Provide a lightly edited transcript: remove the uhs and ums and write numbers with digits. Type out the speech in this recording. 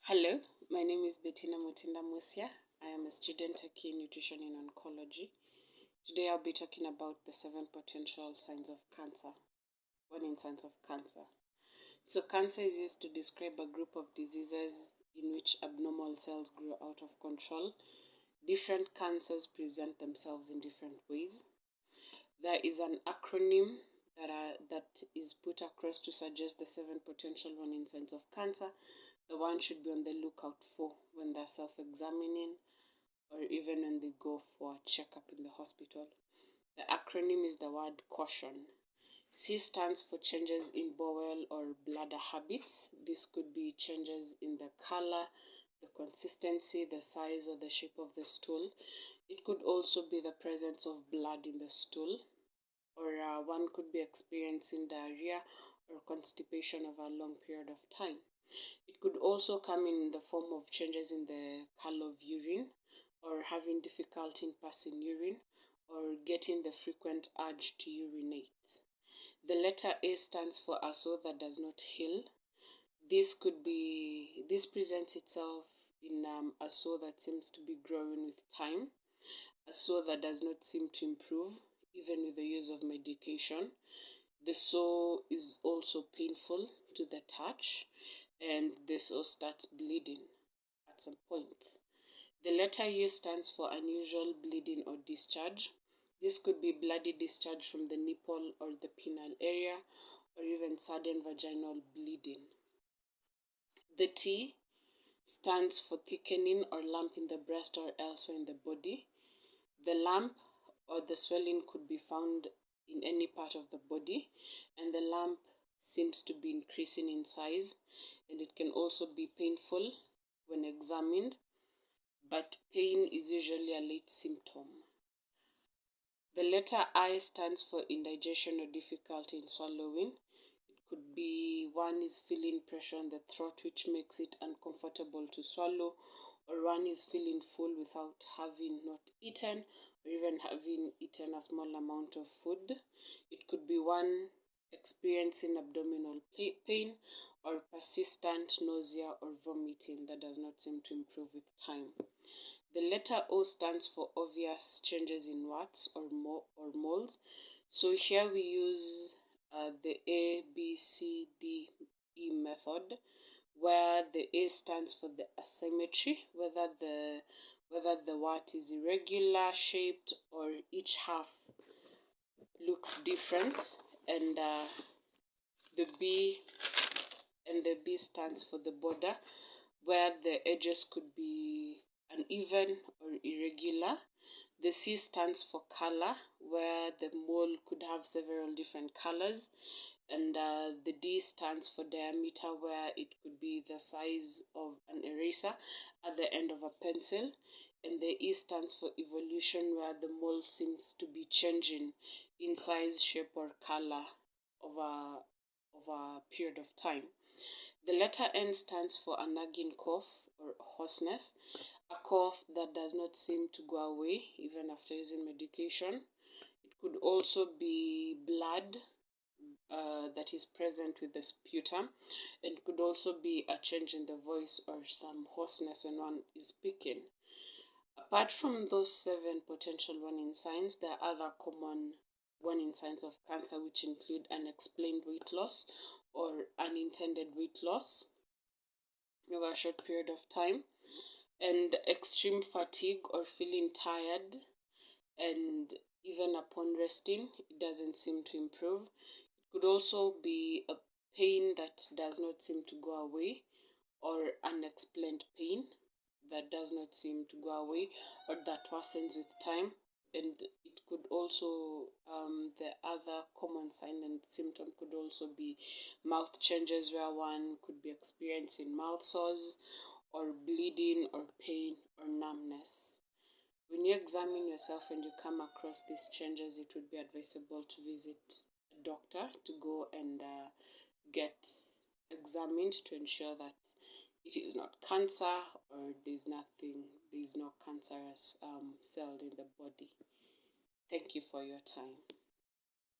Hello, my name is Betinah Musya. I am a student taking nutrition in oncology. Today I'll be talking about the 7 potential signs of cancer, warning signs of cancer. So cancer is used to describe a group of diseases in which abnormal cells grow out of control. Different cancers present themselves in different ways. There is an acronym that is put across to suggest the 7 potential warning signs of cancer. The one should be on the lookout for when they're self-examining or even when they go for a checkup in the hospital. The acronym is the word caution. C stands for changes in bowel or bladder habits. This could be changes in the color, the consistency, the size, or the shape of the stool. It could also be the presence of blood in the stool, or one could be experiencing diarrhea or constipation over a long period of time. It could also come in the form of changes in the color of urine, or having difficulty in passing urine, or getting the frequent urge to urinate. The letter A stands for a sore that does not heal. This presents itself in a sore that seems to be growing with time, a sore that does not seem to improve even with the use of medication. The sore is also painful to the touch, and the sore starts bleeding at some point. The letter U stands for unusual bleeding or discharge. This could be bloody discharge from the nipple or the penile area, or even sudden vaginal bleeding. The T stands for thickening or lump in the breast or elsewhere in the body. The lump or the swelling could be found in any part of the body, and the lump seems to be increasing in size, and it can also be painful when examined, but pain is usually a late symptom. The letter I stands for indigestion or difficulty in swallowing. It could be one is feeling pressure on the throat which makes it uncomfortable to swallow, or one is feeling full without having not eaten, or even having eaten a small amount of food. It could be one experiencing abdominal pain, or persistent nausea or vomiting that does not seem to improve with time. The letter O stands for obvious changes in warts or moles. So here we use the A, B, C, D, E method, where the A stands for the asymmetry, whether the wart is irregular shaped or each half looks different, and the B stands for the border, where the edges could be uneven or irregular. The C stands for color, where the mole could have several different colors. And the D stands for diameter, where it could be the size of an eraser at the end of a pencil. And the E stands for evolution, where the mole seems to be changing in size, shape, or color over a period of time. The letter N stands for a nagging cough or hoarseness, a cough that does not seem to go away even after using medication. It could also be blood that is present with the sputum, and could also be a change in the voice or some hoarseness when one is speaking. Apart from those 7 potential warning signs, there are other common warning signs of cancer, which include unexplained weight loss or unintended weight loss over a short period of time, and extreme fatigue or feeling tired, and even upon resting, it doesn't seem to improve. It could also be a pain that does not seem to go away, or unexplained pain that does not seem to go away, or that worsens with time. And it could also, the other common sign and symptom could also be mouth changes, where one could be experiencing mouth sores, or bleeding, or pain, or numbness. When you examine yourself and you come across these changes, it would be advisable to visit a doctor to go and get examined to ensure that it is not cancer, or there's no cancerous cell in the body. Thank you for your time.